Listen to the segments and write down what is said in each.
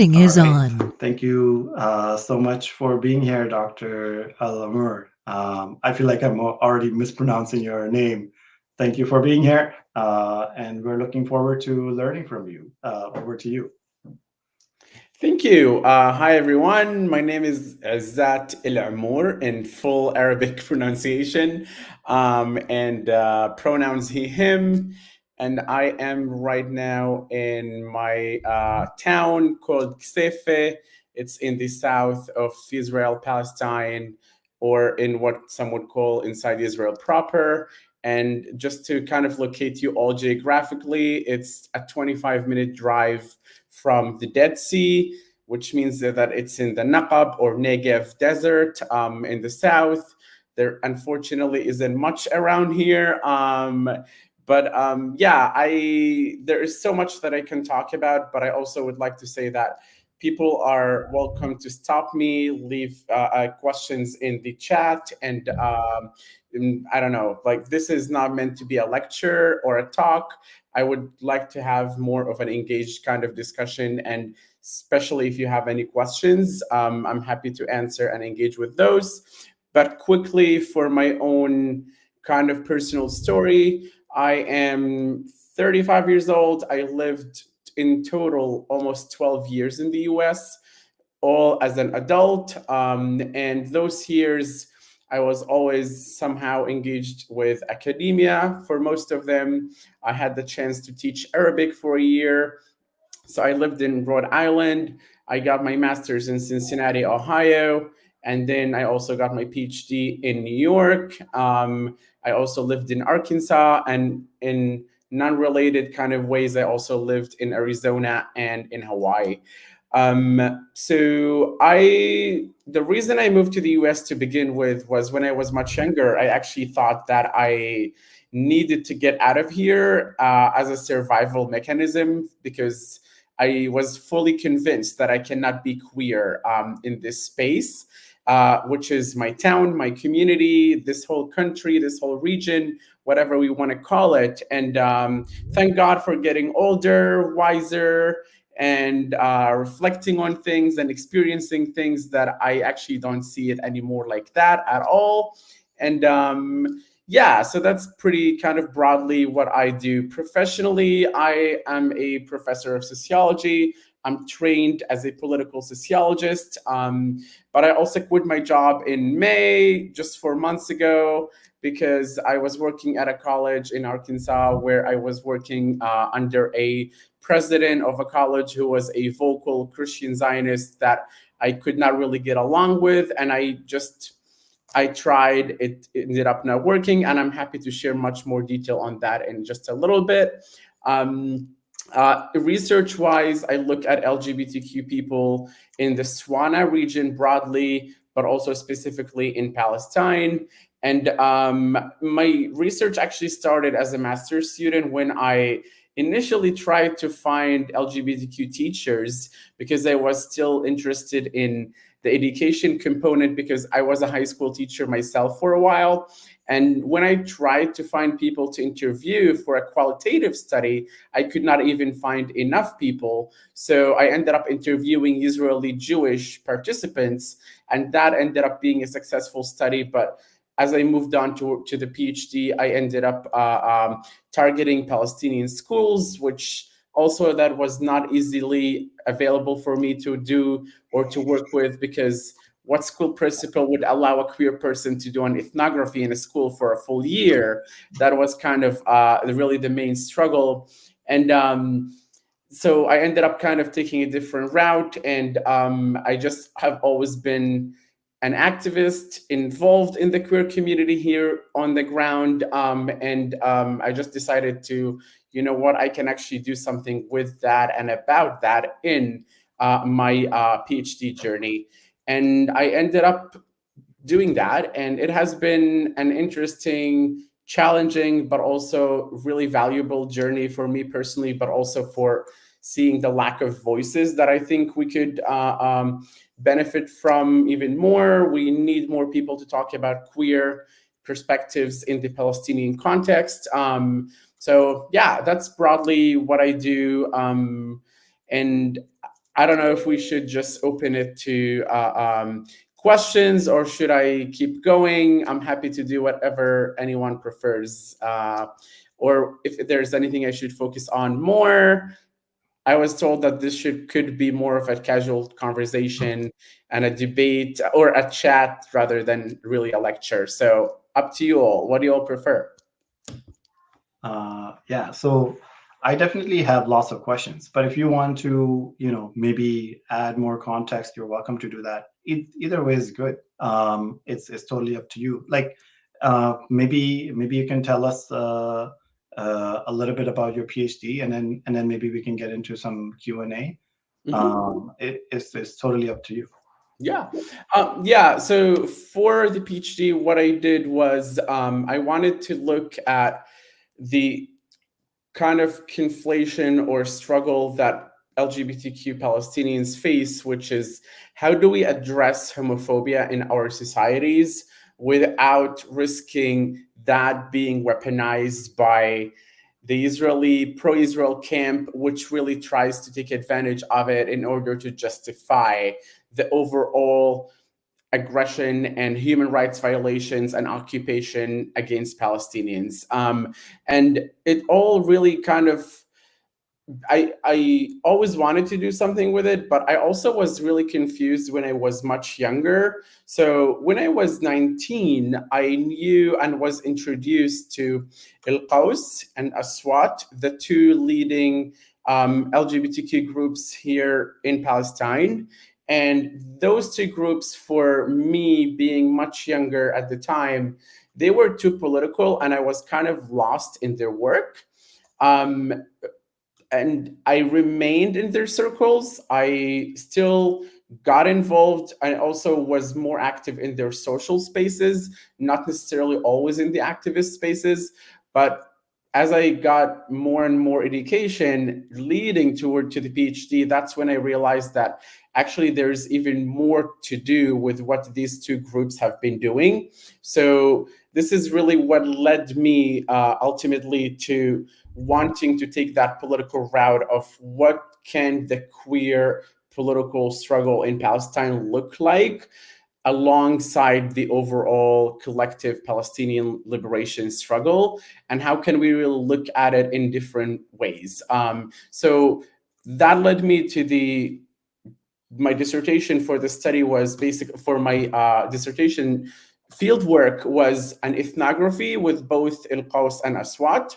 Is All right. on. Thank you so much for being here, Dr. Al Amoor. I feel like I'm already mispronouncing your name. Thank you for being here, and we're looking forward to learning from you. Over to you. Thank you. Hi, everyone. My name is Izat El Amoor in full Arabic pronunciation, and pronouns he, him. And I am right now in my town called Ksefe. It's in the south of Israel, Palestine, or in what some would call inside Israel proper. And just to kind of locate you all geographically, it's a 25-minute drive from the Dead Sea, which means that it's in the Naqab or Negev desert in the south. There unfortunately isn't much around here. But yeah, I there is so much that I can talk about, but I also would like to say that people are welcome to stop me, leave questions in the chat, and I don't know, like this is not meant to be a lecture or a talk. I would like to have more of an engaged kind of discussion, and especially if you have any questions, I'm happy to answer and engage with those. But quickly, for my own kind of personal story, I am 35 years old. I lived in total almost 12 years in the US, all as an adult. And those years, I was always somehow engaged with academia for most of them. I had the chance to teach Arabic for a year. So I lived in Rhode Island. I got my master's in Cincinnati, Ohio. And then I also got my PhD in New York. I also lived in Arkansas, and in non related kind of ways, I also lived in Arizona and in Hawaii. The reason I moved to the US to begin with was when I was much younger, I actually thought that I needed to get out of here as a survival mechanism because I was fully convinced that I cannot be queer in this space, which is my town, my community, this whole country, this whole region, whatever we want to call it. And thank God for getting older, wiser, and reflecting on things and experiencing things that I actually don't see it anymore like that at all. And yeah, so that's pretty kind of broadly what I do. Professionally, I am a professor of sociology. I'm trained as a political sociologist, but I also quit my job in May, just 4 months ago, because I was working at a college in Arkansas where I was working under a president of a college who was a vocal Christian Zionist that I could not really get along with. And I tried, it ended up not working. And I'm happy to share much more detail on that in just a little bit. Research wise, I look at LGBTQ people in the Swana region broadly, but also specifically in Palestine. And my research actually started as a master's student when I initially tried to find LGBTQ teachers because I was still interested in the education component because I was a high school teacher myself for a while. And when I tried to find people to interview for a qualitative study, I could not even find enough people. So I ended up interviewing Israeli Jewish participants, and that ended up being a successful study. But as I moved on to the PhD, I ended up targeting Palestinian schools, which also that was not easily available for me to do or to work with because what school principal would allow a queer person to do an ethnography in a school for a full year? That was kind of really the main struggle. And so I ended up kind of taking a different route. And I just have always been an activist involved in the queer community here on the ground. And I just decided to, you know what, I can actually do something with that and about that in my PhD journey. And I ended up doing that. And it has been an interesting, challenging, but also really valuable journey for me personally, but also for seeing the lack of voices that I think we could benefit from even more. We need more people to talk about queer perspectives in the Palestinian context. So, yeah, that's broadly what I do. And I don't know if we should just open it to questions, or should I keep going? I'm happy to do whatever anyone prefers. Or if there's anything I should focus on more. I was told that this could be more of a casual conversation and a debate or a chat rather than really a lecture. So up to you all. What do you all prefer? Yeah, so I definitely have lots of questions, but if you want to, maybe add more context, you're welcome to do that. Either way is good. It's totally up to you. Like, maybe you can tell us a little bit about your PhD, and then maybe we can get into some Q&A. Mhm. It's totally up to you. Yeah. Yeah. So for the PhD, what I did was I wanted to look at the kind of conflation or struggle that LGBTQ Palestinians face, which is how do we address homophobia in our societies without risking that being weaponized by the Israeli pro Israel camp, which really tries to take advantage of it in order to justify the overall aggression and human rights violations and occupation against Palestinians. And it all really kind of I always wanted to do something with it, but I also was really confused when I was much younger. So when I was 19, I knew and was introduced to El Qaus and Aswat, the two leading LGBTQ groups here in Palestine. And those two groups, for me being much younger at the time, they were too political and I was kind of lost in their work. Um, and I remained in their circles. I still got involved. I also was more active in their social spaces, not necessarily always in the activist spaces. But as I got more and more education leading toward to the PhD, that's when I realized that actually there's even more to do with what these two groups have been doing. So this is really what led me ultimately to wanting to take that political route of what can the queer political struggle in Palestine look like alongside the overall collective Palestinian liberation struggle, and how can we really look at it in different ways. So that led me to the my dissertation for the study was basic for my dissertation field work was an ethnography with both El Qaus and Aswat,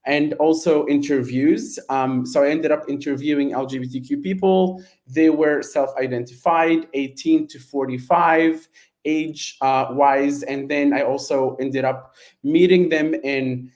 and also interviews. So I ended up interviewing LGBTQ people. They were self-identified, 18 to 45 age wise. And then I also ended up meeting them in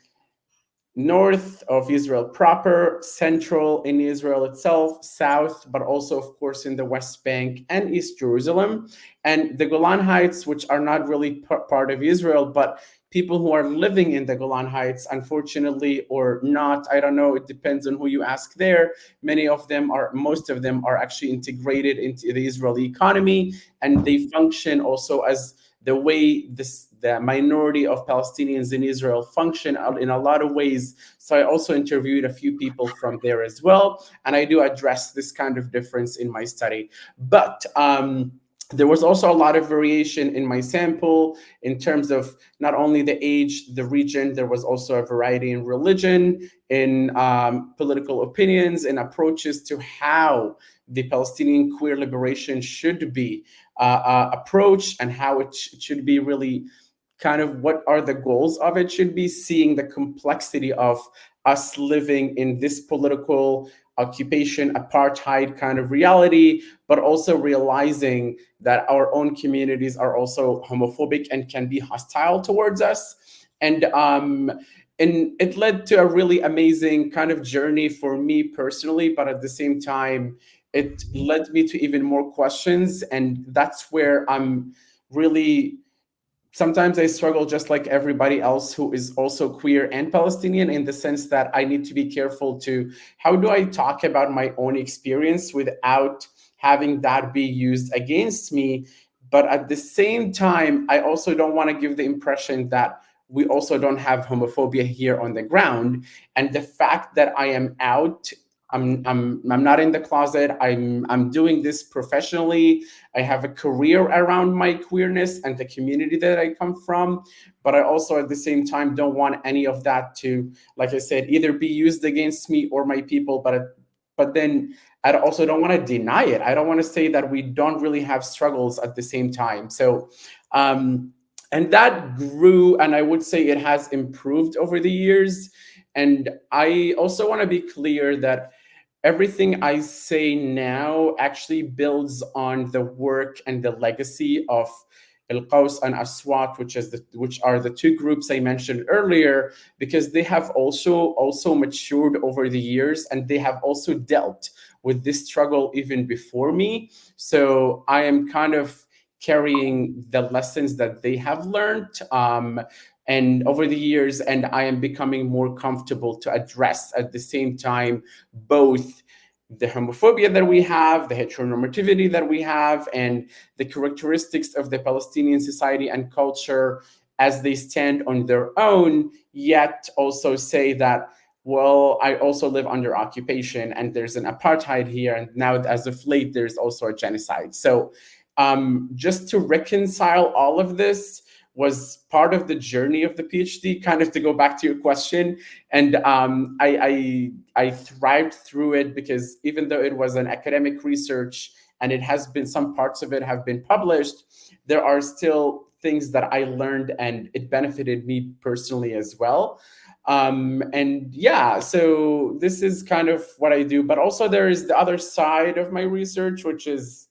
north of Israel proper, central in Israel itself, south, but also, of course, in the West Bank and East Jerusalem, and the Golan Heights, which are not really part of Israel, but people who are living in the Golan Heights, unfortunately, or not, I don't know, it depends on who you ask there. Most of them are actually integrated into the Israeli economy, and they function also as the way the minority of Palestinians in Israel function in a lot of ways. So I also interviewed a few people from there as well, and I do address this kind of difference in my study. But there was also a lot of variation in my sample in terms of not only the age, the region, there was also a variety in religion, in political opinions, and approaches to how the Palestinian queer liberation should be approached, and how it should be really kind of what are the goals of it should be, seeing the complexity of us living in this political occupation apartheid kind of reality, but also realizing that our own communities are also homophobic and can be hostile towards us. And it led to a really amazing kind of journey for me personally, but at the same time it led me to even more questions, and that's where I'm really sometimes I struggle just like everybody else who is also queer and Palestinian, in the sense that I need to be careful to how do I talk about my own experience without having that be used against me. But at the same time, I also don't want to give the impression that we also don't have homophobia here on the ground. And the fact that I am out I'm not in the closet. I'm doing this professionally. I have a career around my queerness and the community that I come from, but I also at the same time don't want any of that to, like I said, either be used against me or my people. But then I also don't want to deny it. I don't want to say that we don't really have struggles at the same time. So and that grew, and I would say it has improved over the years. And I also want to be clear that everything I say now actually builds on the work and the legacy of El Qaus and Aswat, which are the two groups I mentioned earlier, because they have also matured over the years, and they have also dealt with this struggle even before me. So I am kind of carrying the lessons that they have learned, and over the years, and I am becoming more comfortable to address at the same time both the homophobia that we have, the heteronormativity that we have, and the characteristics of the Palestinian society and culture as they stand on their own, yet also say that, well, I also live under occupation and there's an apartheid here, and now as of late, there's also a genocide. So just to reconcile all of this was part of the journey of the PhD, kind of to go back to your question. And I thrived through it because even though it was an academic research and it has been, some parts of it have been published, there are still things that I learned and it benefited me personally as well. And yeah, so this is kind of what I do. But also there is the other side of my research, which is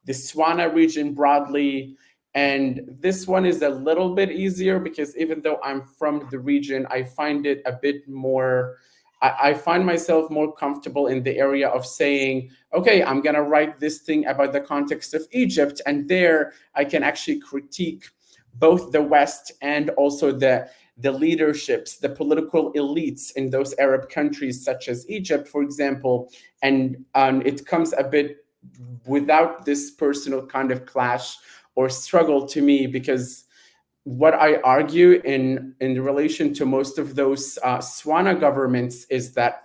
the Swana region broadly. And this one is a little bit easier because even though I'm from the region, I find it a bit more, I find myself more comfortable in the area of saying, okay, I'm going to write this thing about the context of Egypt. And there I can actually critique both the West and also the leaderships, the political elites in those Arab countries, such as Egypt, for example. And it comes a bit without this personal kind of clash or struggle to me, because what I argue in relation to most of those Swana governments is that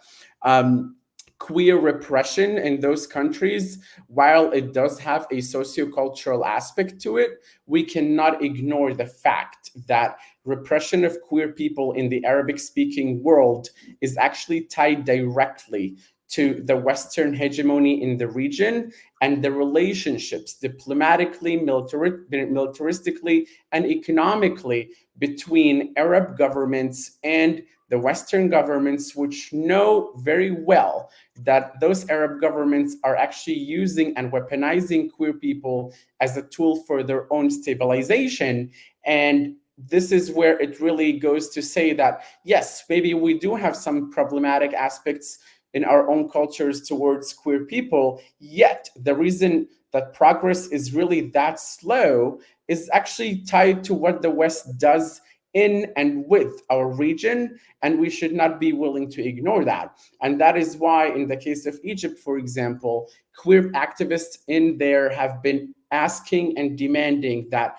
queer repression in those countries, while it does have a sociocultural aspect to it, we cannot ignore the fact that repression of queer people in the Arabic speaking world is actually tied directly to the Western hegemony in the region and the relationships diplomatically, militaristically, and economically between Arab governments and the Western governments, which know very well that those Arab governments are actually using and weaponizing queer people as a tool for their own stabilization. And this is where it really goes to say that, yes, maybe we do have some problematic aspects in our own cultures towards queer people, yet the reason that progress is really that slow is actually tied to what the West does in and with our region, and we should not be willing to ignore that. And that is why, in the case of Egypt, for example, queer activists in there have been asking and demanding that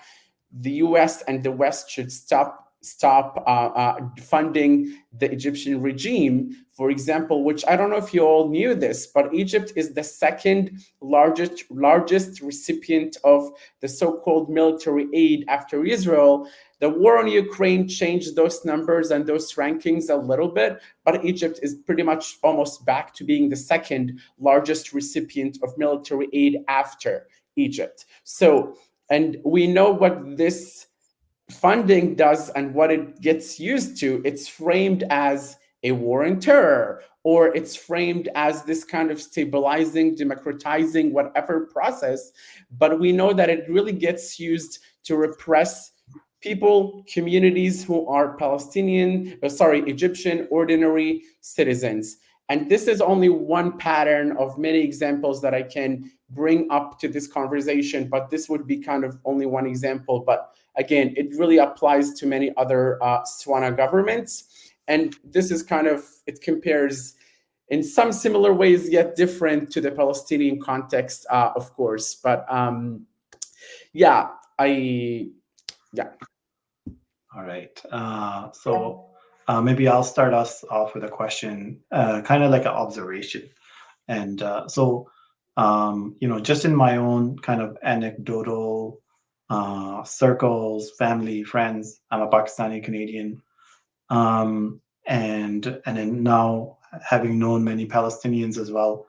the US and the West should stop funding the Egyptian regime, for example, which I don't know if you all knew this, but Egypt is the second largest recipient of the so-called military aid after Israel. The war on Ukraine changed those numbers and those rankings a little bit, but Egypt is pretty much almost back to being the second largest recipient of military aid after Egypt. So, and we know what this funding does and what it gets used to. It's framed as a war on terror, or it's framed as this kind of stabilizing, democratizing, whatever process. But we know that it really gets used to repress people, communities who are Egyptian ordinary citizens. And this is only one pattern of many examples that I can bring up to this conversation, but this would be kind of only one example. But again, it really applies to many other Swana governments. And this is kind of, it compares in some similar ways, yet different to the Palestinian context, of course. But yeah, yeah. All right. So maybe I'll start us off with a question, kind of like an observation. And just in my own kind of anecdotal circles, family, friends, I'm a Pakistani Canadian, and then now having known many Palestinians as well.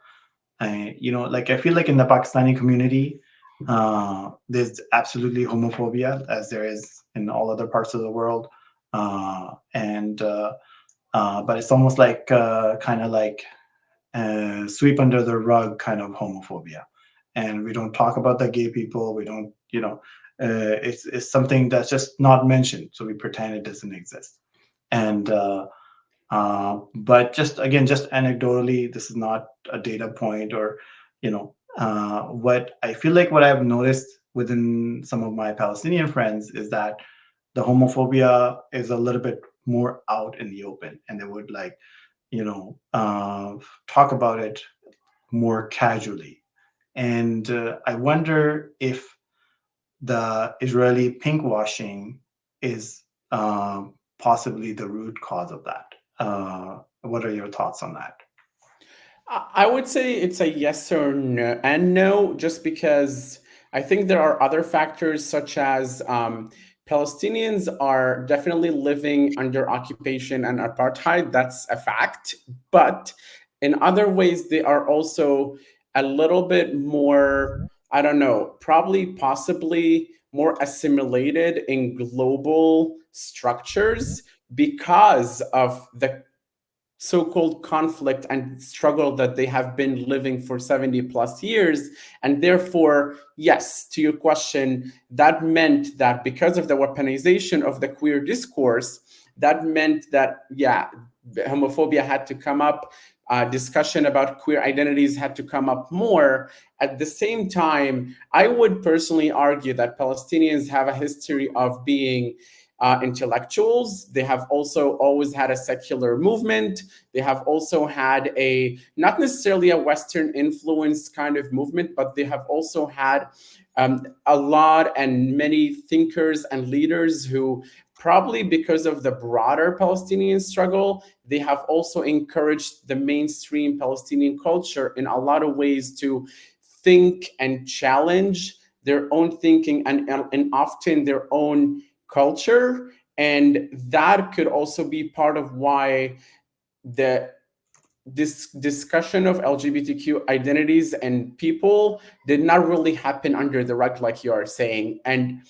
I feel like in the Pakistani community, there's absolutely homophobia as there is in all other parts of the world, and but it's almost like kind of like sweep under the rug kind of homophobia, and we don't talk about the gay people. We don't, it's something that's just not mentioned, so we pretend it doesn't exist. And but just again, just anecdotally, this is not a data point or, what I feel like what I've noticed within some of my Palestinian friends is that the homophobia is a little bit more out in the open, and they would like, talk about it more casually. And I wonder if the Israeli pinkwashing is possibly the root cause of that. What are your thoughts on that? I would say it's a yes or no, and no, just because I think there are other factors such as Palestinians are definitely living under occupation and apartheid. That's a fact. But in other ways, they are also a little bit more, I don't know, probably possibly more assimilated in global structures because of the so-called conflict and struggle that they have been living for 70 plus years. And therefore, yes, to your question, that meant that because of the weaponization of the queer discourse, that meant that, yeah, homophobia had to come up, discussion about queer identities had to come up more. At the same time, I would personally argue that Palestinians have a history of being intellectuals. They have also always had a secular movement. They have also had a, not necessarily a Western influence kind of movement, but they have also had a lot and many thinkers and leaders who, probably because of the broader Palestinian struggle, they have also encouraged the mainstream Palestinian culture in a lot of ways to think and challenge their own thinking and often their own culture. And that could also be part of why the this discussion of LGBTQ identities and people did not really happen under the rug, like you are saying. And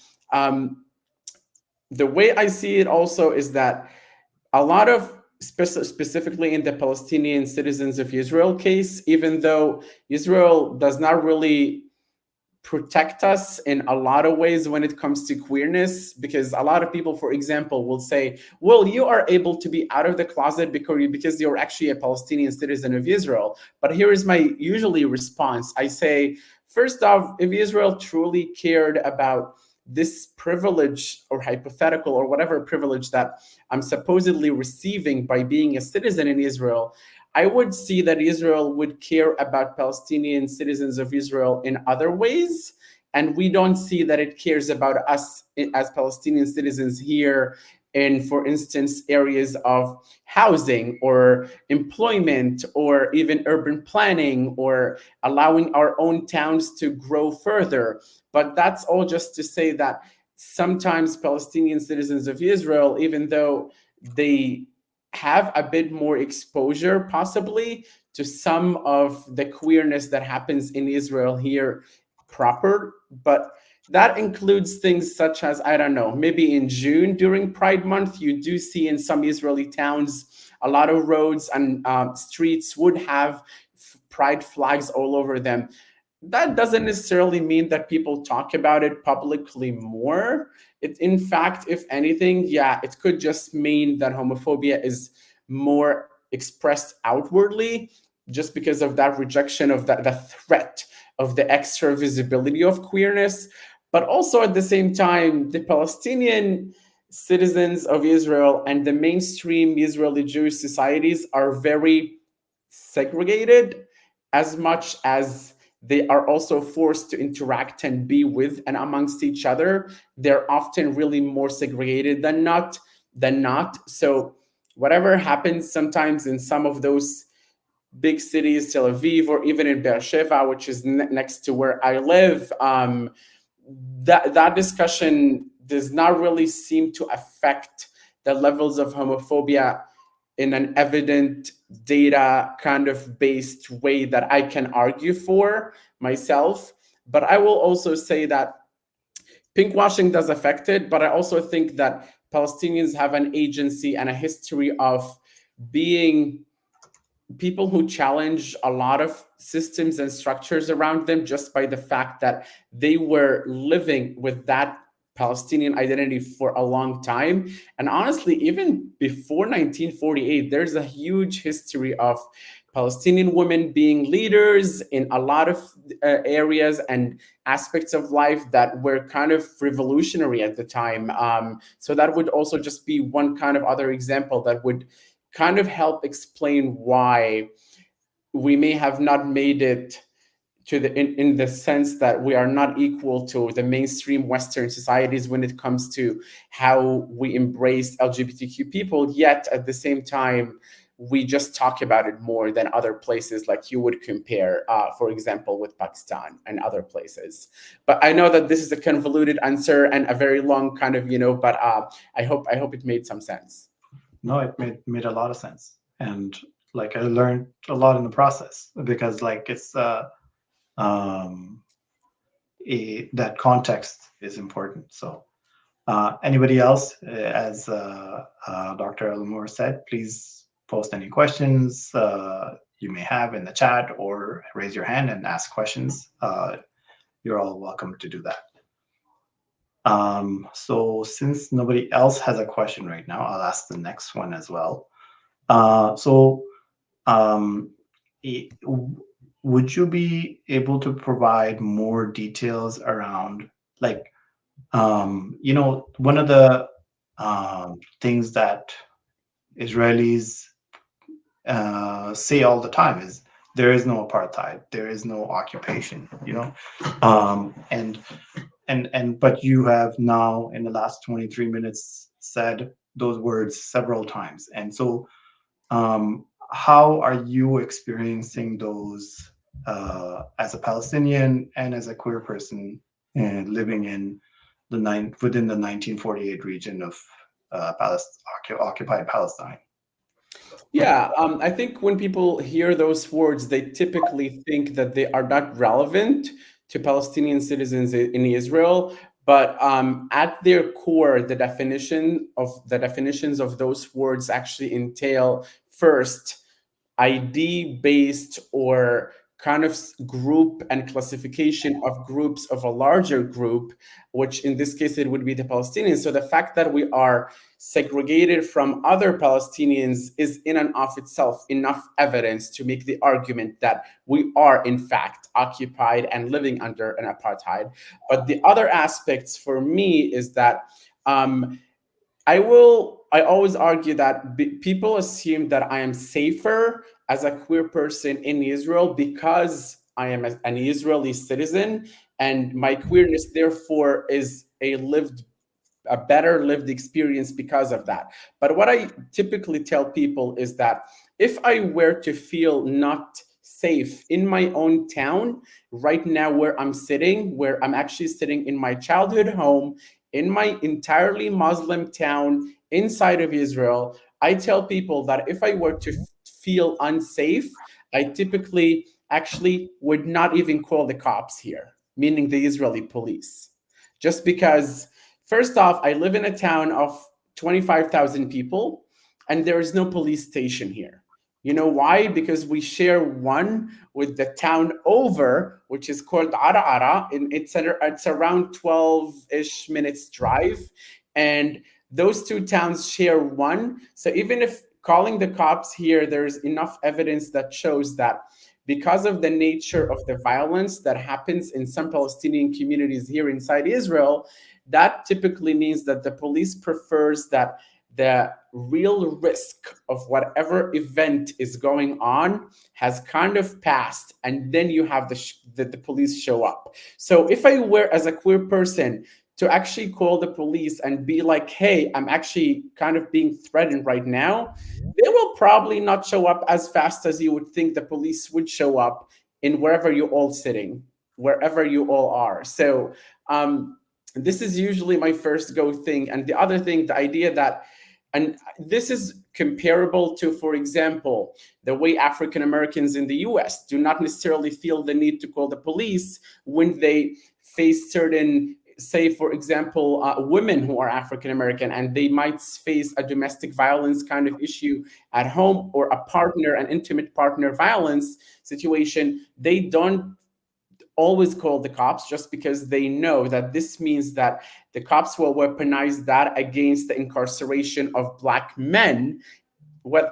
the way I see it also is that a lot of specifically in the Palestinian citizens of Israel case, even though Israel does not really protect us in a lot of ways when it comes to queerness, because a lot of people, for example, will say, well, you are able to be out of the closet because you're actually a Palestinian citizen of Israel. But here is my usually response. I say, first off, if Israel truly cared about this privilege or hypothetical or whatever privilege that I'm supposedly receiving by being a citizen in Israel, I would see that Israel would care about Palestinian citizens of Israel in other ways. And we don't see that it cares about us as Palestinian citizens here in, for instance, areas of housing or employment or even urban planning or allowing our own towns to grow further. But that's all just to say that sometimes Palestinian citizens of Israel, even though they have a bit more exposure possibly to some of the queerness that happens in Israel here proper, but that includes things such as, I don't know, maybe in June during Pride Month, you do see in some Israeli towns a lot of roads and streets would have pride flags all over them. That doesn't necessarily mean that people talk about it publicly more. It, in fact, if anything, yeah, it could just mean that homophobia is more expressed outwardly just because of that rejection of the threat of the extra visibility of queerness. But also at the same time, the Palestinian citizens of Israel and the mainstream Israeli Jewish societies are very segregated as much as they are also forced to interact and be with and amongst each other. They're often really more segregated than not. So whatever happens sometimes in some of those big cities, Tel Aviv, or even in Beersheba, which is next to where I live, that discussion does not really seem to affect the levels of homophobia in an evident data kind of based way that I can argue for myself. But I will also say that pinkwashing does affect it, but I also think that Palestinians have an agency and a history of being people who challenge a lot of systems and structures around them just by the fact that they were living with that Palestinian identity for a long time. And honestly, even before 1948, there's a huge history of Palestinian women being leaders in a lot of areas and aspects of life that were kind of revolutionary at the time. So that would also just be one kind of other example that would kind of help explain why we may have not made it to in the sense that we are not equal to the mainstream Western societies when it comes to how we embrace LGBTQ people, yet at the same time we just talk about it more than other places, like you would compare, for example, with Pakistan and other places. But I know that this is a convoluted answer and a very long kind of, but I hope it made some sense. No, it made a lot of sense, and like I learned a lot in the process because like it's um, that context is important. So, anybody else, as Dr. El Amoor said, please post any questions you may have in the chat or raise your hand and ask questions. You're all welcome to do that. So since nobody else has a question right now, I'll ask the next one as well. So um, would you be able to provide more details around like one of the things that Israelis say all the time is there is no apartheid, there is no occupation, and but you have now in the last 23 minutes said those words several times, and so how are you experiencing those as a Palestinian and as a queer person living in within the 1948 region of occupied Palestine? Yeah, I think when people hear those words, they typically think that they are not relevant to Palestinian citizens in Israel. But at their core, the definitions of those words actually entail first ID based or kind of group and classification of groups of a larger group, which in this case it would be the Palestinians. So the fact that we are segregated from other Palestinians is in and of itself enough evidence to make the argument that we are in fact occupied and living under an apartheid. But the other aspects for me is that I always argue that people assume that I am safer as a queer person in Israel because I am an Israeli citizen, and my queerness therefore is a better lived experience because of that. But what I typically tell people is that if I were to feel not safe in my own town right now where I'm actually sitting in my childhood home in my entirely Muslim town inside of Israel, I tell people that if I were to feel unsafe, I typically actually would not even call the cops here, meaning the Israeli police. Just because, first off, I live in a town of 25,000 people and there is no police station here. You know why? Because we share one with the town over, which is called Ara, and it's around 12-ish minutes drive. And those two towns share one. So even if calling the cops here, there's enough evidence that shows that because of the nature of the violence that happens in some Palestinian communities here inside Israel, that typically means that the police prefers that the real risk of whatever event is going on has kind of passed, and then you have the police show up. So if I were, as a queer person, to actually call the police and be like, hey, I'm actually kind of being threatened right now, they will probably not show up as fast as you would think the police would show up in wherever you're all sitting, wherever you all are. So this is usually my first go thing. And the other thing, the idea that, and this is comparable to, for example, the way African Americans in the US do not necessarily feel the need to call the police when they face certain, say, for example, women who are African American and they might face a domestic violence kind of issue at home, or a partner, an intimate partner violence situation. They don't always call the cops, just because they know that this means that the cops will weaponize that against the incarceration of Black men,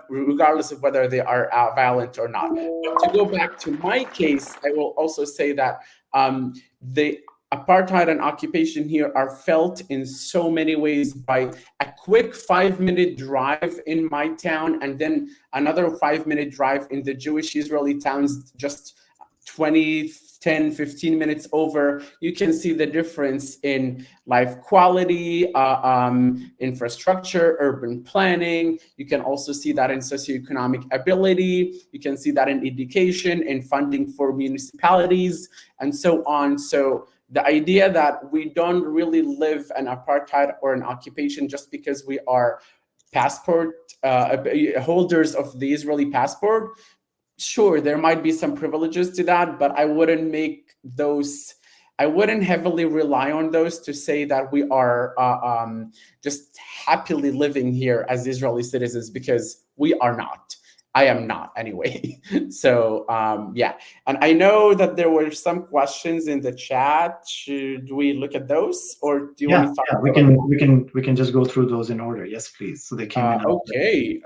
regardless of whether they are violent or not. But to go back to my case, I will also say that the apartheid and occupation here are felt in so many ways by a quick 5-minute drive in my town, and then another 5-minute drive in the Jewish Israeli towns just 10, 15 minutes over. You can see the difference in life quality, infrastructure, urban planning. You can also see that in socioeconomic ability. You can see that in education, in funding for municipalities, and so on. So the idea that we don't really live an apartheid or an occupation just because we are passport holders of the Israeli passport, sure, there might be some privileges to that, but I wouldn't heavily rely on those to say that we are just happily living here as Israeli citizens, because we are not. I am not anyway. So yeah, and I know that there were some questions in the chat. Should we look at those, or do you want to talk Yeah, we can just go through those in order. Yes, please. So they came in. Okay.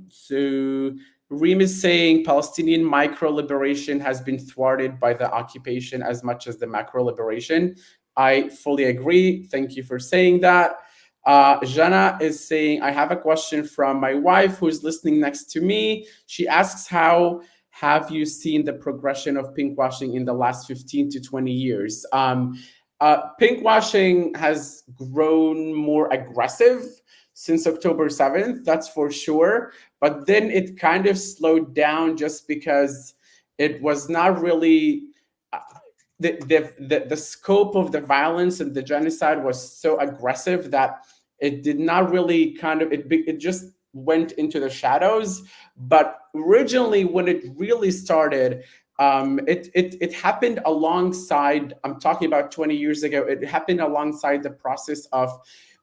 So Reem is saying Palestinian micro liberation has been thwarted by the occupation as much as the macro liberation. I fully agree. Thank you for saying that. Jana is saying, I have a question from my wife who's listening next to me. She asks, how have you seen the progression of pinkwashing in the last 15 to 20 years? Pinkwashing has grown more aggressive since October 7th, that's for sure. But then it kind of slowed down just because it was not really the scope of the violence and the genocide was so aggressive that it did not really it just went into the shadows. But originally, when it really started, it happened alongside, I'm talking about 20 years ago, it happened alongside the process of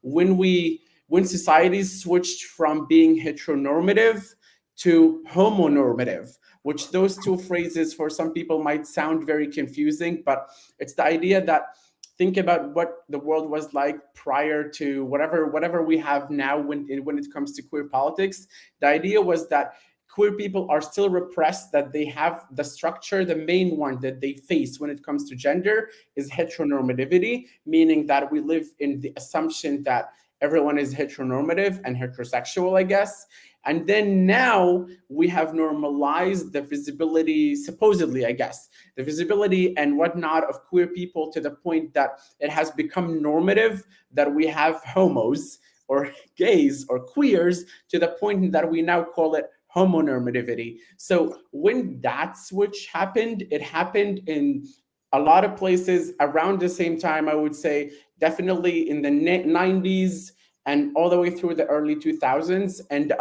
when societies switched from being heteronormative to homonormative, which those two phrases for some people might sound very confusing, but it's the idea that think about what the world was like prior to whatever we have now when it comes to queer politics. The idea was that queer people are still repressed, that they have the structure, the main one that they face when it comes to gender is heteronormativity, meaning that we live in the assumption that everyone is heteronormative and heterosexual, I guess. And then now we have normalized the visibility, supposedly, I guess, the visibility and whatnot of queer people to the point that it has become normative that we have homos or gays or queers, to the point that we now call it homonormativity. So when that switch happened, it happened in a lot of places around the same time, I would say, definitely in the 90s and all the way through the early 2000s. And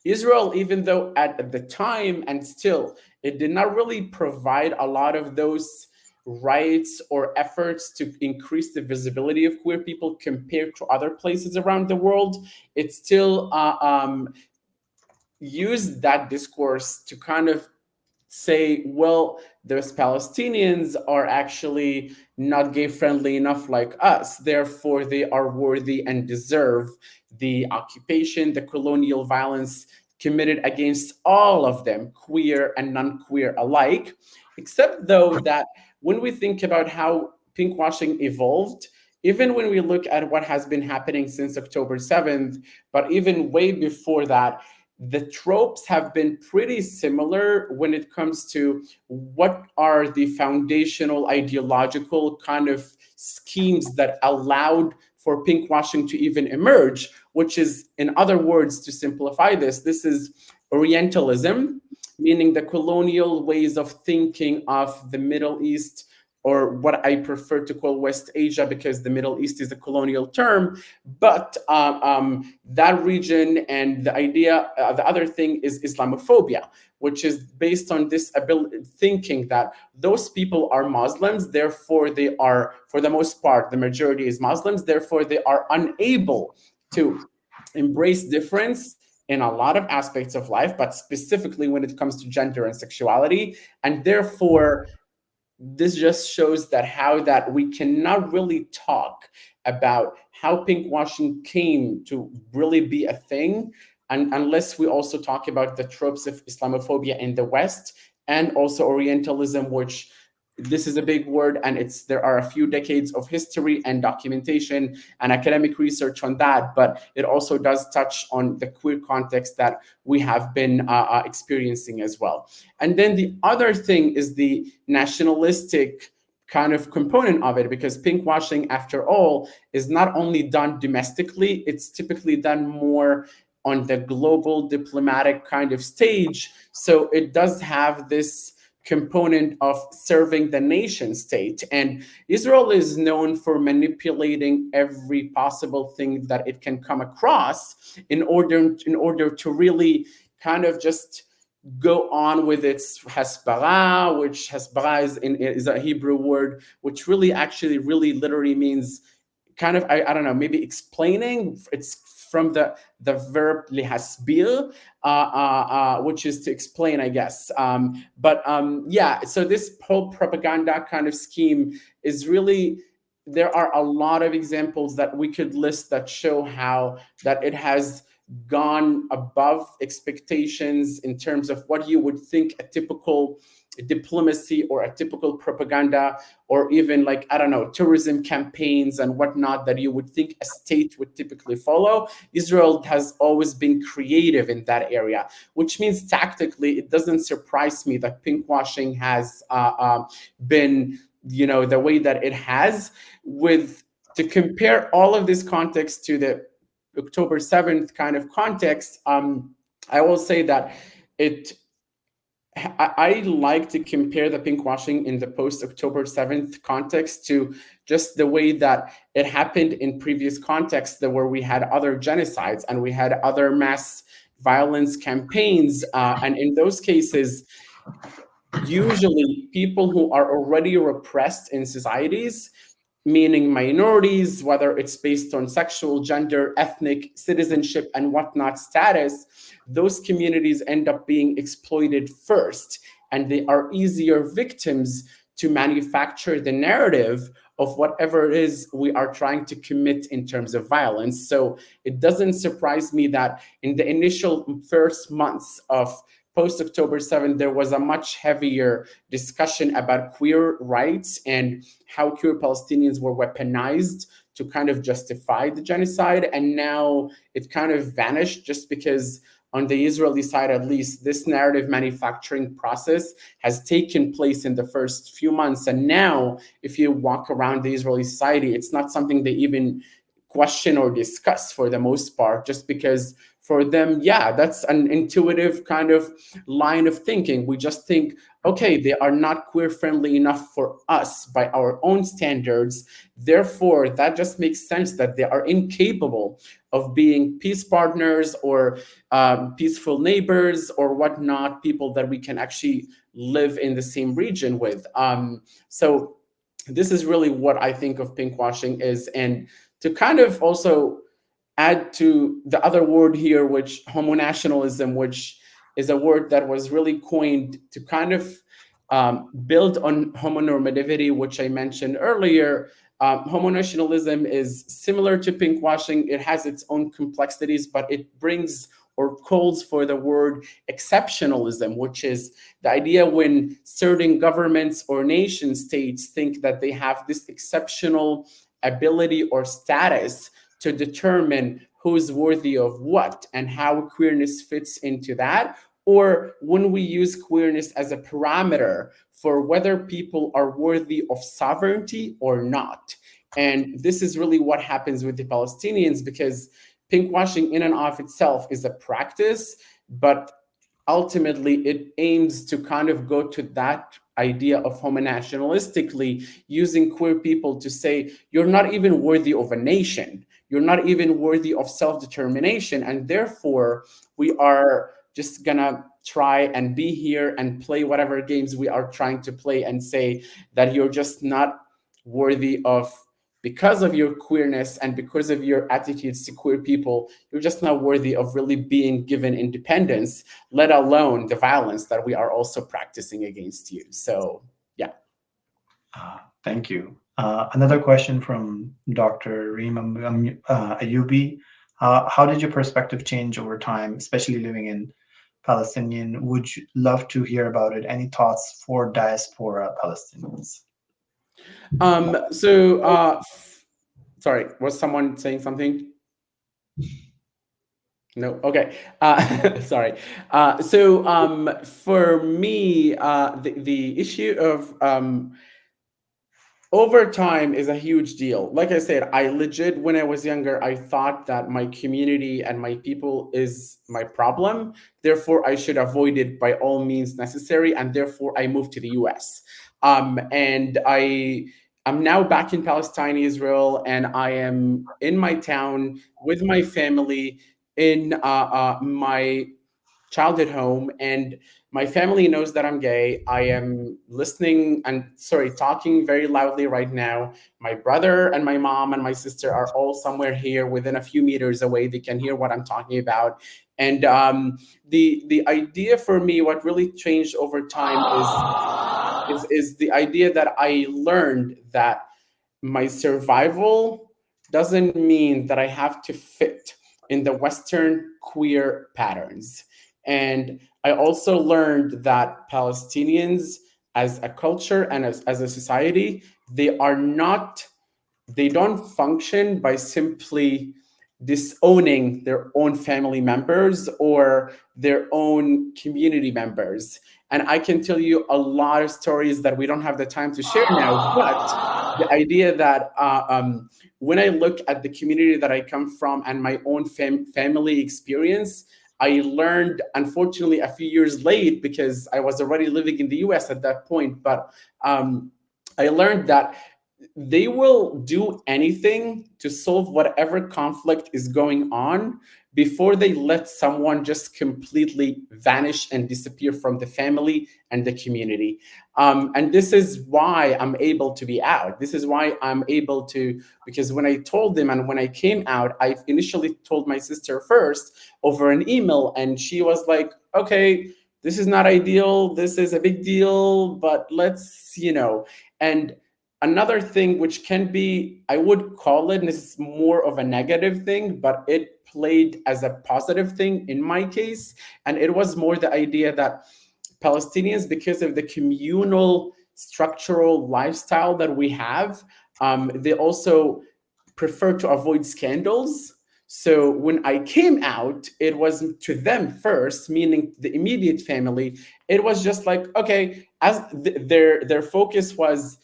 Israel, even though at the time and still, it did not really provide a lot of those rights or efforts to increase the visibility of queer people compared to other places around the world, it still used that discourse to kind of say, well, those Palestinians are actually not gay friendly enough like us, therefore they are worthy and deserve the occupation, the colonial violence committed against all of them, queer and non-queer alike. Except though that when we think about how pinkwashing evolved, even when we look at what has been happening since October 7th, but even way before that, the tropes have been pretty similar when it comes to what are the foundational ideological kind of schemes that allowed for pinkwashing to even emerge, which is, in other words, to simplify this is Orientalism, meaning the colonial ways of thinking of the Middle East, or what I prefer to call West Asia, because the Middle East is a colonial term. But that region, and the idea, the other thing is Islamophobia, which is based on this ability, thinking that those people are Muslims, therefore they are, for the most part, the majority is Muslims, therefore they are unable to embrace difference in a lot of aspects of life, but specifically when it comes to gender and sexuality. And therefore, this just shows that how that we cannot really talk about how pinkwashing came to really be a thing, and unless we also talk about the tropes of Islamophobia in the West, and also Orientalism, which this is a big word, and there are a few decades of history and documentation and academic research on that, but it also does touch on the queer context that we have been experiencing as well. And then the other thing is the nationalistic kind of component of it, because pinkwashing, after all, is not only done domestically, it's typically done more on the global diplomatic kind of stage. So it does have this component of serving the nation state. And Israel is known for manipulating every possible thing that it can come across in order to really kind of just go on with its Hezbollah, which Hezbollah is a Hebrew word, which really actually really literally means kind of, I don't know, maybe explaining. It's from the verb lihasbir, which is to explain, I guess. Yeah, so this whole propaganda kind of scheme is really, there are a lot of examples that we could list that show how that it has gone above expectations in terms of what you would think a typical diplomacy or a typical propaganda, or even, like, I don't know, tourism campaigns and whatnot that you would think a state would typically follow. Israel has always been creative in that area, which means tactically it doesn't surprise me that pinkwashing has been, the way that it has. With to compare all of this context to the October 7th kind of context, I will say that I like to compare the pinkwashing in the post-October 7th context to just the way that it happened in previous contexts, where we had other genocides and we had other mass violence campaigns. And in those cases, usually people who are already repressed in societies, meaning minorities, whether it's based on sexual, gender, ethnic, citizenship, and whatnot status, those communities end up being exploited first, and they are easier victims to manufacture the narrative of whatever it is we are trying to commit in terms of violence. So it doesn't surprise me that in the initial first months of post-October 7th, there was a much heavier discussion about queer rights and how queer Palestinians were weaponized to kind of justify the genocide. And now it kind of vanished, just because on the Israeli side, at least, this narrative manufacturing process has taken place in the first few months. And now, if you walk around the Israeli society, it's not something they even question or discuss for the most part, just because for them, yeah, that's an intuitive kind of line of thinking. We just think, okay, they are not queer friendly enough for us by our own standards. Therefore, that just makes sense that they are incapable of being peace partners or peaceful neighbors or whatnot, people that we can actually live in the same region with. So this is really what I think of pinkwashing is. And to kind of also add to the other word here, which homonationalism, which is a word that was really coined to kind of build on homonormativity, which I mentioned earlier. Homonationalism is similar to pinkwashing. It has its own complexities, but it brings or calls for the word exceptionalism, which is the idea when certain governments or nation states think that they have this exceptional ability or status to determine who's worthy of what and how queerness fits into that, or when we use queerness as a parameter for whether people are worthy of sovereignty or not. And this is really what happens with the Palestinians, because pinkwashing in and of itself is a practice, but ultimately it aims to kind of go to that idea of homonationalistically using queer people to say, you're not even worthy of a nation, you're not even worthy of self-determination, and therefore we are just gonna try and be here and play whatever games we are trying to play and say that you're just not worthy of, because of your queerness and because of your attitudes to queer people, you're just not worthy of really being given independence, let alone the violence that we are also practicing against you. So, yeah. Thank you. Another question from Dr. Reem Ayubi. How did your perspective change over time, especially living in Palestinian? Would you love to hear about it? Any thoughts for diaspora Palestinians? Sorry, was someone saying something? No. Okay. Sorry. For me, the issue of overtime is a huge deal. Like I said, I legit, when I was younger, I thought that my community and my people is my problem. Therefore, I should avoid it by all means necessary. And therefore, I moved to the US. And I'm now back in Palestine, Israel, and I am in my town with my family in my childhood home, and my family knows that I'm gay. I am listening and talking very loudly right now. My brother and my mom and my sister are all somewhere here within a few meters away. They can hear what I'm talking about. And the idea for me, what really changed over time is the idea that I learned that my survival doesn't mean that I have to fit in the Western queer patterns. And I also learned that Palestinians as a culture and as a society, they don't function by simply disowning their own family members or their own community members. And I can tell you a lot of stories that we don't have the time to share now, but the idea that when I look at the community that I come from and my own family experience, I learned, unfortunately, a few years late, because I was already living in the US at that point, but I learned that they will do anything to solve whatever conflict is going on before they let someone just completely vanish and disappear from the family and the community. And this is why I'm able to be out. This is why I'm able to, because when I told them and when I came out, I initially told my sister first over an email, and she was like, okay, this is not ideal. This is a big deal, but let's, and another thing which can be, I would call it, and this is more of a negative thing, but it played as a positive thing in my case. And it was more the idea that Palestinians, because of the communal structural lifestyle that we have, they also prefer to avoid scandals. So when I came out, it was to them first, meaning the immediate family. It was just like, okay, as their focus was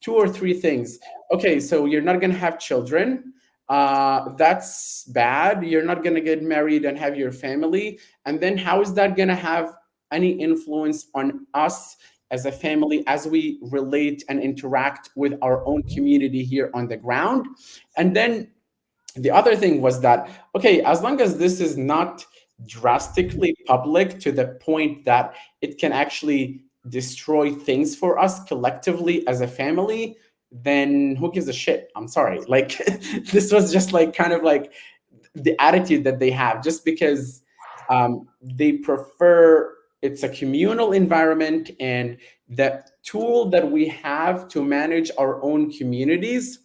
two or three things. Okay, so you're not going to have children. That's bad. You're not going to get married and have your family. And then how is that going to have any influence on us as a family as we relate and interact with our own community here on the ground? And then the other thing was that, okay, as long as this is not drastically public to the point that it can actually destroy things for us collectively as a family, then who gives a shit? I'm sorry. Like, this was just like kind of like the attitude that they have, just because they prefer, it's a communal environment, and the tool that we have to manage our own communities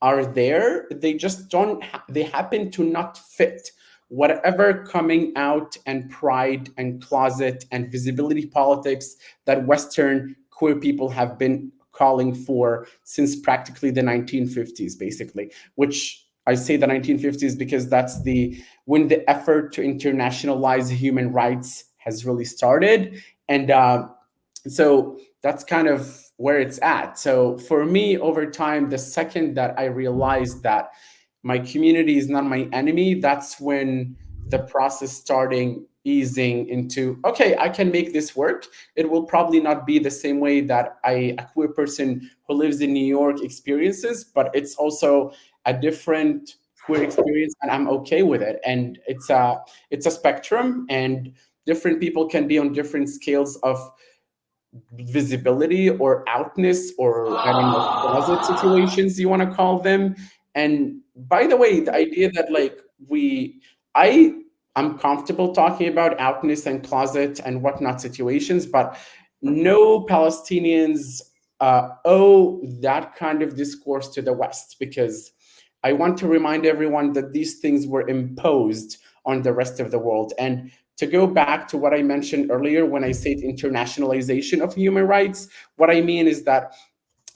are there. They just don't, they happen to not fit whatever coming out and pride and closet and visibility politics that Western queer people have been calling for since practically the 1950s, basically, which I say the 1950s because that's the when the effort to internationalize human rights has really started, and so that's kind of where it's at. So for me, over time, the second that I realized that my community is not my enemy, that's when the process starting easing into, okay, I can make this work. It will probably not be the same way that a queer person who lives in New York experiences, but it's also a different queer experience, and I'm okay with it. And it's a spectrum, and different people can be on different scales of visibility or outness, or I don't know, closet situations you want to call them. And by the way, the idea that like I I'm comfortable talking about outness and closet and whatnot situations, but no Palestinians owe that kind of discourse to the West, because I want to remind everyone that these things were imposed on the rest of the world. And to go back to what I mentioned earlier when I said internationalization of human rights, what I mean is that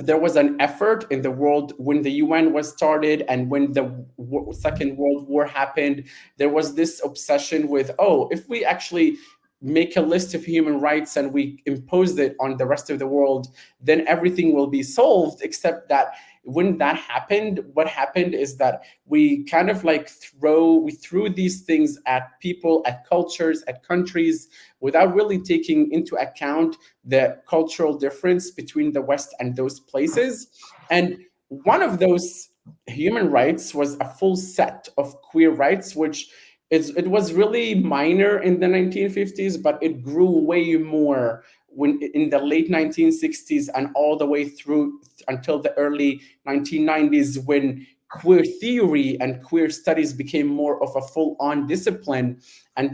there was an effort in the world when the UN was started and when the Second World War happened. There was this obsession with, oh, if we actually make a list of human rights and we impose it on the rest of the world, then everything will be solved. Except that when that happened, what happened is that we kind of like we threw these things at people, at cultures, at countries, without really taking into account the cultural difference between the West and those places. And one of those human rights was a full set of queer rights, which it was really minor in the 1950s, but it grew way more when in the late 1960s and all the way through until the early 1990s, when queer theory and queer studies became more of a full-on discipline. And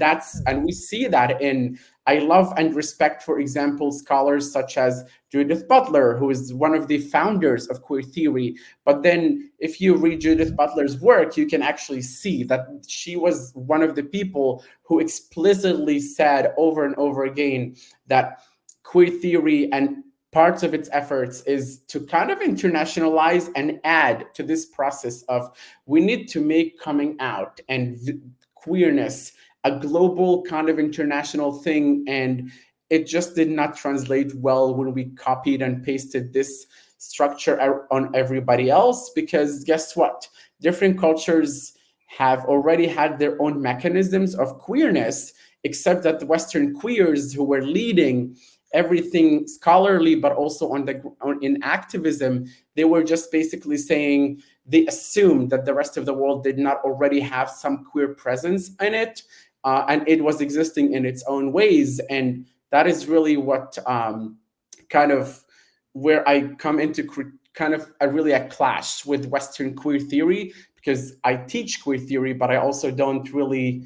we see that in, I love and respect, for example, scholars such as Judith Butler, who is one of the founders of queer theory. But then if you read Judith Butler's work, you can actually see that she was one of the people who explicitly said over and over again that queer theory and parts of its efforts is to kind of internationalize and add to this process of, we need to make coming out and queerness a global kind of international thing. And it just did not translate well when we copied and pasted this structure on everybody else, because guess what, different cultures have already had their own mechanisms of queerness, except that the Western queers who were leading everything scholarly, but also in activism, they were just basically saying, they assumed that the rest of the world did not already have some queer presence in it, and it was existing in its own ways. And that is really what kind of where I come into kind of a clash with Western queer theory, because I teach queer theory, but I also don't really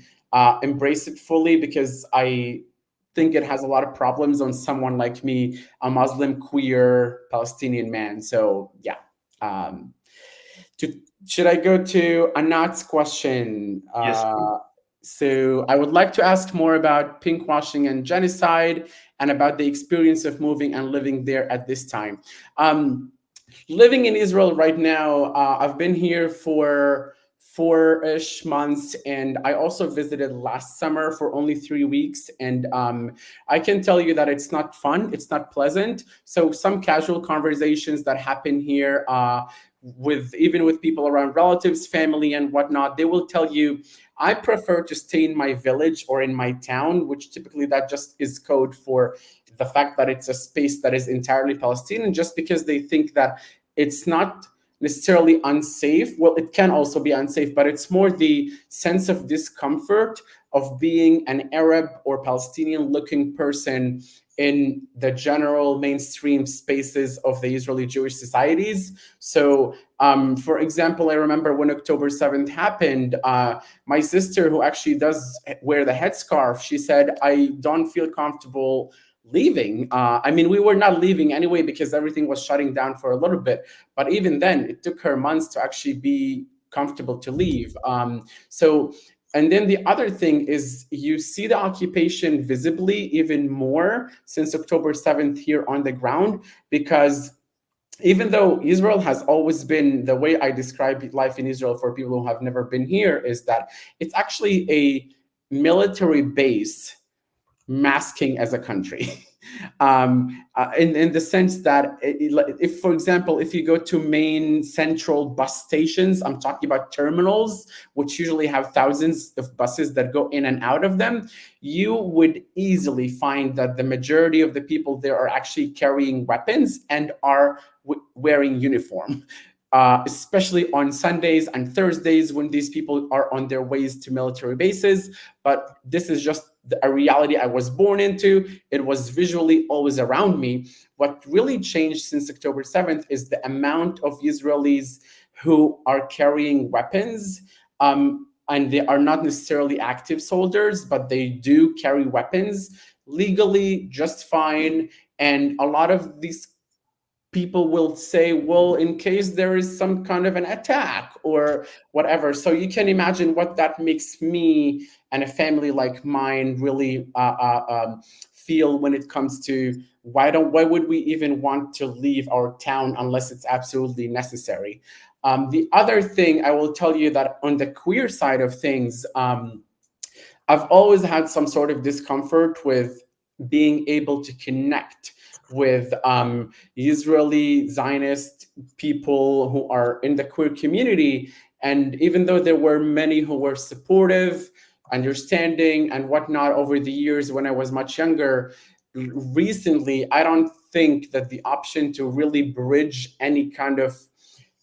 embrace it fully, because I think it has a lot of problems on someone like me, a Muslim queer Palestinian man. So yeah. Um, should I go to Anat's question? Yes. So I would like to ask more about pinkwashing and genocide, and about the experience of moving and living there at this time. Living in Israel right now, I've been here for 4-ish months, and I also visited last summer for only 3 weeks. And I can tell you that it's not fun, it's not pleasant. So some casual conversations that happen here, with people around, relatives, family, and whatnot, they will tell you, I prefer to stay in my village or in my town, which typically that just is code for the fact that it's a space that is entirely Palestinian, just because they think that it's not necessarily unsafe. Well, it can also be unsafe, but it's more the sense of discomfort of being an Arab or Palestinian looking person in the general mainstream spaces of the Israeli Jewish societies. So, for example, I remember when October 7th happened, my sister, who actually does wear the headscarf, she said, I don't feel comfortable leaving. I mean, we were not leaving anyway because everything was shutting down for a little bit. But even then, it took her months to actually be comfortable to leave. And then the other thing is, you see the occupation visibly even more since October 7th here on the ground, because even though Israel has always been, the way I describe life in Israel for people who have never been here is that it's actually a military base masking as a country. In the sense that, if, for example, if you go to main central bus stations, I'm talking about terminals, which usually have thousands of buses that go in and out of them, you would easily find that the majority of the people there are actually carrying weapons and are wearing uniform. Especially on Sundays and Thursdays when these people are on their ways to military bases. But this is just a reality I was born into. It was visually always around me. What really changed since October 7th is the amount of Israelis who are carrying weapons. And they are not necessarily active soldiers, but they do carry weapons legally just fine. And a lot of these people will say, well, in case there is some kind of an attack or whatever. So you can imagine what that makes me and a family like mine really feel when it comes to why would we even want to leave our town unless it's absolutely necessary. The other thing I will tell you that on the queer side of things, I've always had some sort of discomfort with being able to connect with Israeli Zionist people who are in the queer community. And even though there were many who were supportive, understanding, and whatnot over the years when I was much younger, recently, I don't think that the option to really bridge any kind of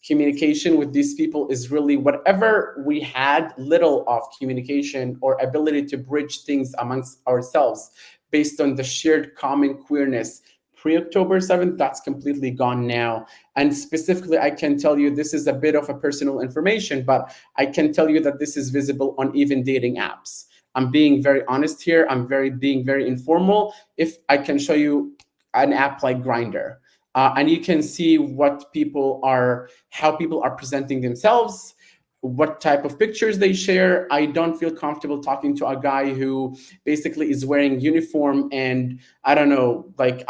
communication with these people is really, whatever we had little of communication or ability to bridge things amongst ourselves based on the shared common queerness pre-October 7th, that's completely gone now. And specifically, I can tell you, this is a bit of a personal information, but I can tell you that this is visible on even dating apps. I'm being very honest here. Being very informal. If I can show you an app like Grindr, and you can see how people are presenting themselves, what type of pictures they share. I don't feel comfortable talking to a guy who basically is wearing uniform and I don't know, like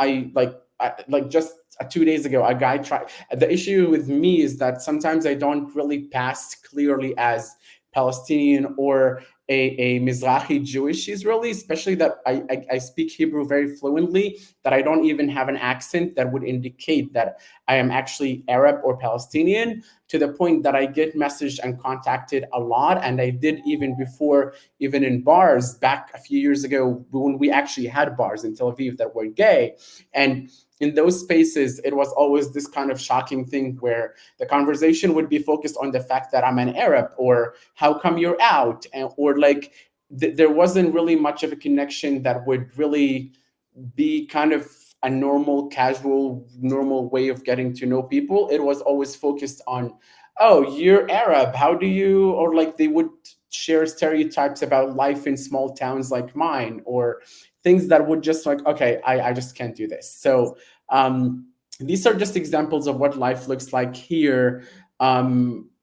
just 2 days ago, a guy tried. The issue with me is that sometimes I don't really pass clearly as Palestinian or a Mizrahi Jewish Israeli, especially that I speak Hebrew very fluently, that I don't even have an accent that would indicate that I am actually Arab or Palestinian, to the point that I get messaged and contacted a lot. And I did even before, even in bars back a few years ago when we actually had bars in Tel Aviv that were gay. And in those spaces, it was always this kind of shocking thing where the conversation would be focused on the fact that I'm an Arab, or how come you're out, or like there wasn't really much of a connection that would really be kind of a normal, casual, normal way of getting to know people. It was always focused on, oh, you're Arab. How do you, or like they would share stereotypes about life in small towns like mine, or things that would just like, okay, I just can't do this. So these are just examples of what life looks like here.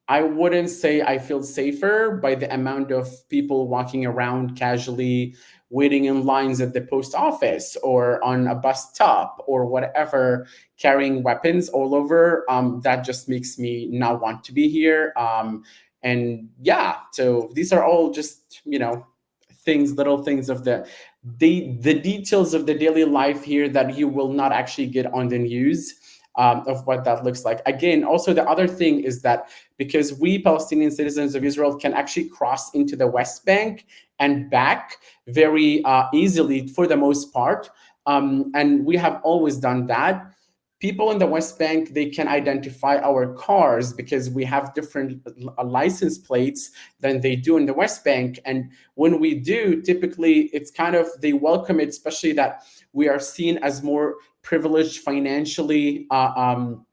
I wouldn't say I feel safer by the amount of people walking around casually, waiting in lines at the post office or on a bus stop or whatever, carrying weapons all over. That just makes me not want to be here. And yeah, so these are all just, little things of the details of the daily life here that you will not actually get on the news. Of what that looks like. Again, also the other thing is that because we Palestinian citizens of Israel can actually cross into the West Bank and back very easily for the most part, and we have always done that. People in the West Bank, they can identify our cars because we have different license plates than they do in the West Bank. And when we do, typically it's kind of, they welcome it, especially that we are seen as more privileged financially, and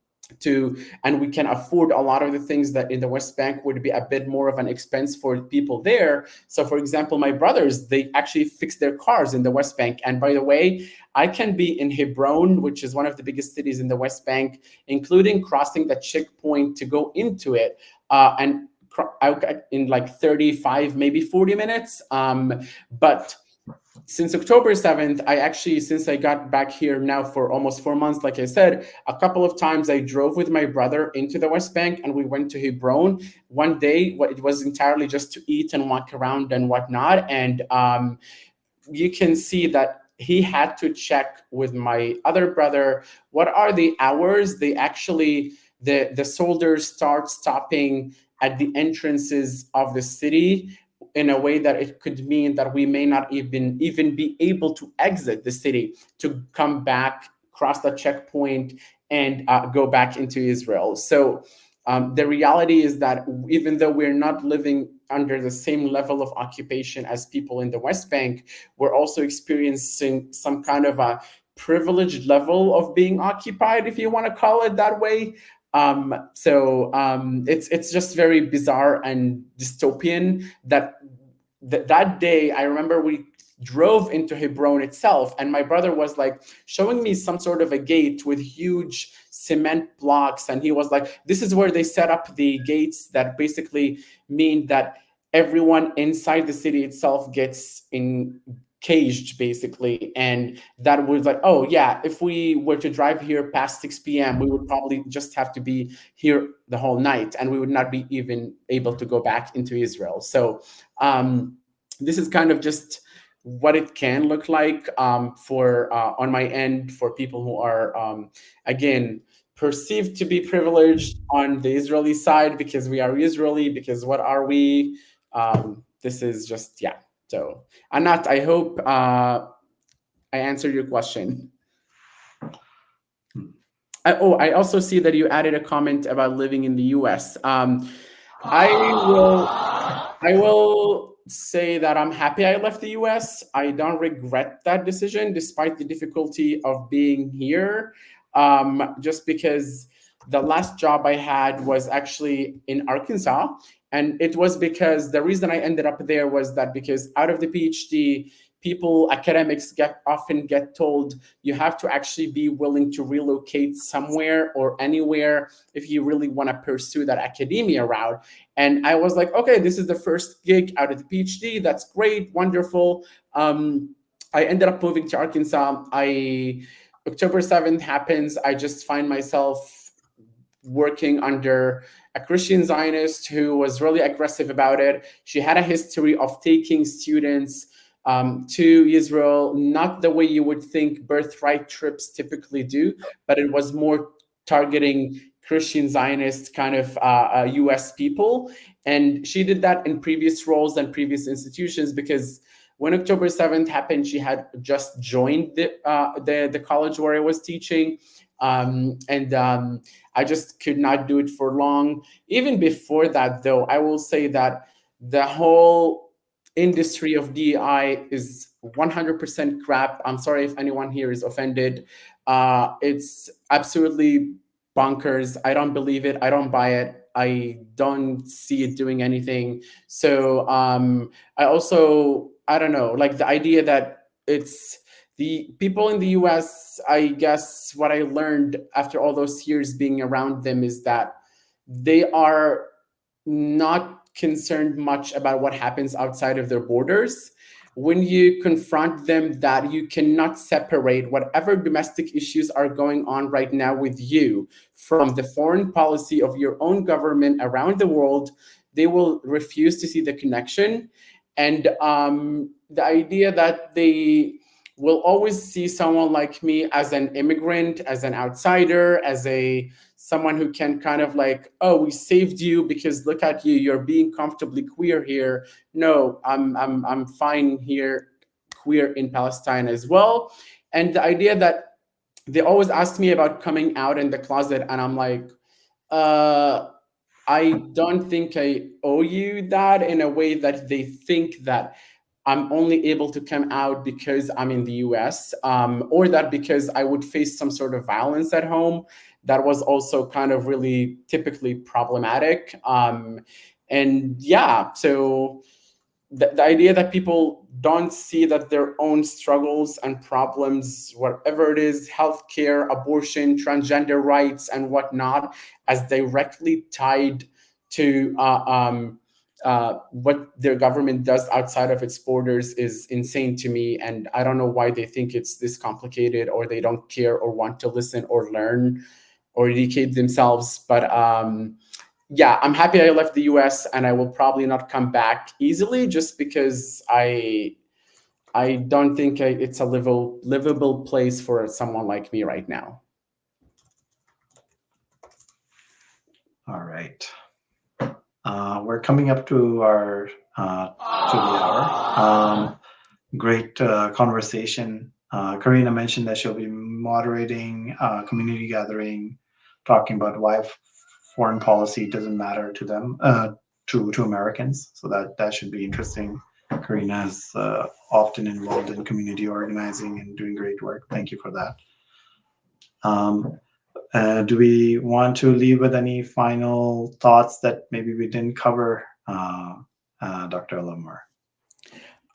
we can afford a lot of the things that in the West Bank would be a bit more of an expense for people there. So for example, my brothers, they actually fix their cars in the West Bank. And by the way, I can be in Hebron, which is one of the biggest cities in the West Bank, including crossing the checkpoint to go into it, and in like 35, maybe 40 minutes. But since October 7th, I actually, since I got back here now for almost 4 months, like I said, a couple of times I drove with my brother into the West Bank and we went to Hebron. One day, it was entirely just to eat and walk around and whatnot. And you can see that he had to check with my other brother what are the hours they actually the soldiers start stopping at the entrances of the city, in a way that it could mean that we may not even be able to exit the city to come back, cross the checkpoint, and go back into Israel. So the reality is that even though we're not living under the same level of occupation as people in the West Bank, we're also experiencing some kind of a privileged level of being occupied, if you want to call it that way. It's just very bizarre and dystopian that that day. I remember we drove into Hebron itself, and my brother was like showing me some sort of a gate with huge cement blocks, and he was like, "This is where they set up the gates that basically mean that everyone inside the city itself gets in caged basically." And that was like, oh yeah, if we were to drive here past 6 p.m. we would probably just have to be here the whole night and we would not be even able to go back into Israel. So this is kind of just what it can look like for on my end, for people who are again perceived to be privileged on the Israeli side, because we are Israeli, because what are we? This is just, yeah. So Anat, I hope I answered your question. I also see that you added a comment about living in the US. I will I will say that I'm happy I left the US. I don't regret that decision, despite the difficulty of being here. Just because the last job I had was actually in Arkansas. And it was because the reason I ended up there was that because out of the PhD, academics often get told you have to actually be willing to relocate somewhere or anywhere if you really want to pursue that academia route. And I was like, okay, this is the first gig out of the PhD. That's great, wonderful. I ended up moving to Arkansas. October 7th happens. I just find myself working under a Christian Zionist who was really aggressive about it. She had a history of taking students to Israel, not the way you would think birthright trips typically do, but it was more targeting Christian Zionist kind of US people. And she did that in previous roles and previous institutions, because when October 7th happened, she had just joined the college where I was teaching. I just could not do it for long. Even before that, though, I will say that the whole industry of DEI is 100% crap. I'm sorry if anyone here is offended. It's absolutely bonkers. I don't believe it. I don't buy it. I don't see it doing anything. So I don't know, like the idea that it's the people in the US, I guess what I learned after all those years being around them is that they are not concerned much about what happens outside of their borders. When you confront them that you cannot separate whatever domestic issues are going on right now with you from the foreign policy of your own government around the world, they will refuse to see the connection. And the idea that they will always see someone like me as an immigrant, as an outsider, as a someone who can kind of like, oh, we saved you because look at you, you're being comfortably queer here. No, I'm fine here, queer in Palestine as well. And the idea that they always ask me about coming out in the closet, and I'm like, I don't think I owe you that, in a way that they think that I'm only able to come out because I'm in the US, or that because I would face some sort of violence at home. That was also kind of really typically problematic. And yeah, so the idea that people don't see that their own struggles and problems, whatever it is, healthcare, abortion, transgender rights, and whatnot, as directly tied to what their government does outside of its borders is insane to me, and I don't know why they think it's this complicated, or they don't care or want to listen or learn or educate themselves. But yeah, I'm happy I left the US, and I will probably not come back easily, just because I don't think it's a livable place for someone like me right now. All right. We're coming up to our to the hour. Great conversation. Karina mentioned that she'll be moderating a community gathering, talking about why foreign policy doesn't matter to them, to Americans. So that should be interesting. Karina is often involved in community organizing and doing great work. Thank you for that. Do we want to leave with any final thoughts that maybe we didn't cover, Dr. El Amoor?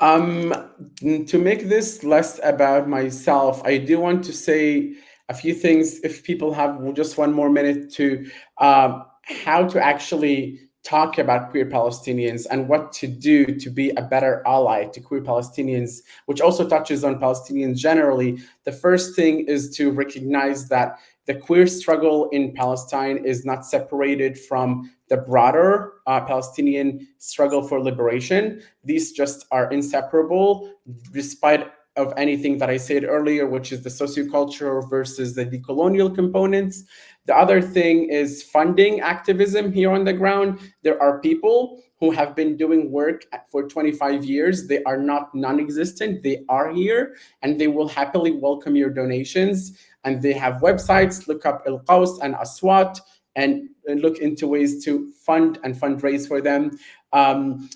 To make this less about myself, I do want to say a few things. If people have just one more minute, to how to actually talk about queer Palestinians and what to do to be a better ally to queer Palestinians, which also touches on Palestinians generally. The first thing is to recognize that the queer struggle in Palestine is not separated from the broader Palestinian struggle for liberation. These just are inseparable, despite of anything that I said earlier, which is the sociocultural versus the decolonial components. The other thing is funding activism here on the ground. There are people who have been doing work for 25 years. They are not non-existent. They are here, and they will happily welcome your donations. And they have websites. Look up El Qaus and Aswat, and look into ways to fund and fundraise for them.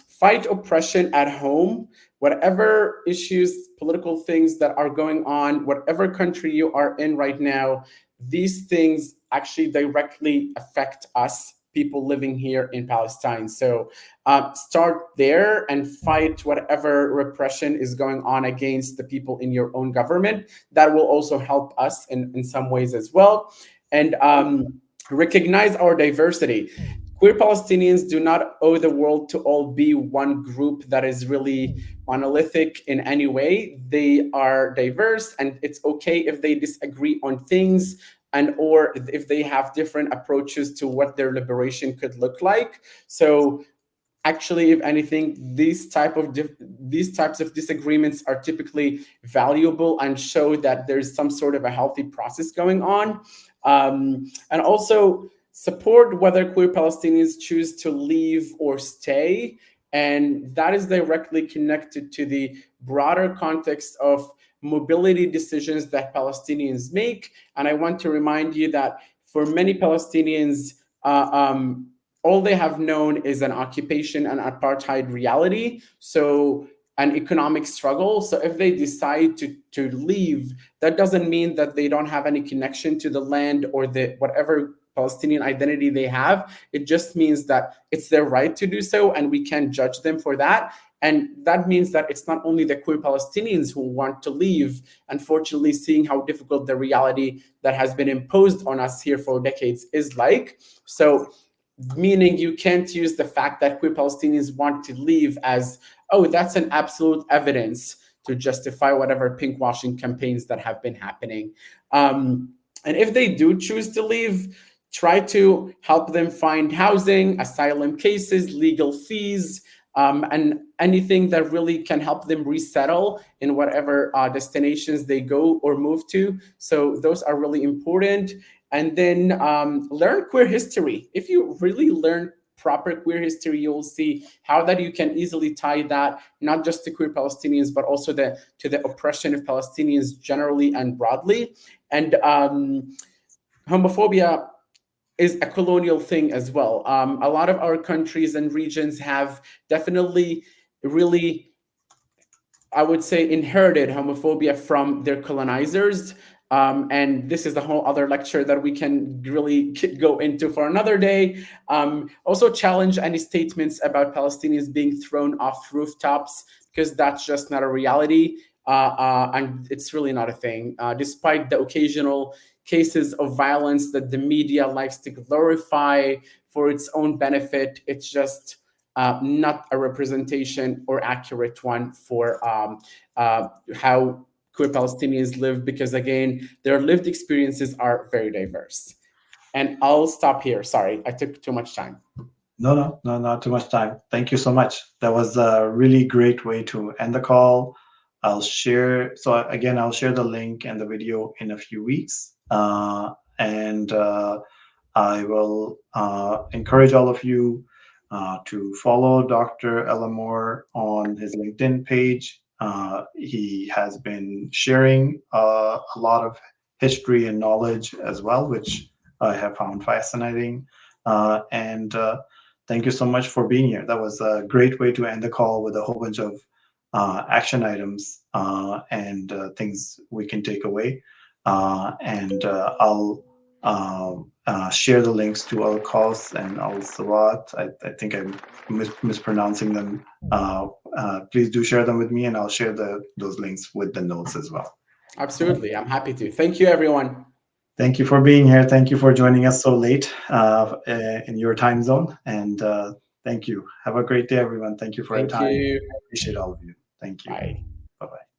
Fight oppression at home. Whatever issues, political things that are going on, whatever country you are in right now, these things actually directly affect us, people living here in Palestine. So start there and fight whatever repression is going on against the people in your own government. That will also help us in some ways as well. And recognize our diversity. Queer Palestinians do not owe the world to all be one group that is really monolithic in any way. They are diverse, and it's okay if they disagree on things, and or if they have different approaches to what their liberation could look like. So actually, if anything, these types of disagreements are typically valuable and show that there's some sort of a healthy process going on. And also support whether queer Palestinians choose to leave or stay. And that is directly connected to the broader context of mobility decisions that Palestinians make. And I want to remind you that for many Palestinians, all they have known is an occupation and apartheid reality. So an economic struggle. So if they decide to leave, that doesn't mean that they don't have any connection to the land or the whatever Palestinian identity they have. It just means that it's their right to do so, and we can't judge them for that. And that means that it's not only the queer Palestinians who want to leave, unfortunately, seeing how difficult the reality that has been imposed on us here for decades is like. So meaning you can't use the fact that queer Palestinians want to leave as, oh, that's an absolute evidence to justify whatever pinkwashing campaigns that have been happening. And if they do choose to leave, try to help them find housing, asylum cases, legal fees, and anything that really can help them resettle in whatever destinations they go or move to. So those are really important. And then learn queer history. If you really learn proper queer history, you'll see how that you can easily tie that not just to queer Palestinians, but also to the oppression of Palestinians generally and broadly. And homophobia is a colonial thing as well. A lot of our countries and regions have definitely really, I would say, inherited homophobia from their colonizers. And this is a whole other lecture that we can really go into for another day. Also challenge any statements about Palestinians being thrown off rooftops, because that's just not a reality. And it's really not a thing. Despite the occasional cases of violence that the media likes to glorify for its own benefit, it's just not a representation or accurate one for how queer Palestinians live, because again, their lived experiences are very diverse. And I'll stop here. Sorry, I took too much time. No, not too much time. Thank you so much. That was a really great way to end the call. I'll share the link and the video in a few weeks. And I will encourage all of you to follow Dr. El Amoor on his LinkedIn page. He has been sharing a lot of history and knowledge as well, which I have found fascinating. And Thank you so much for being here. That was a great way to end the call with a whole bunch of action items and things we can take away. I'll share the links to Al Qas and Al Sawat. I think I'm mispronouncing them. Please do share them with me, and I'll share those links with the notes as well. Absolutely. I'm happy to. Thank you, everyone. Thank you for being here. Thank you for joining us so late in your time zone. And thank you. Have a great day, everyone. Thank you for your Thank time. you. I appreciate all of you. Thank you. Bye. Bye-bye.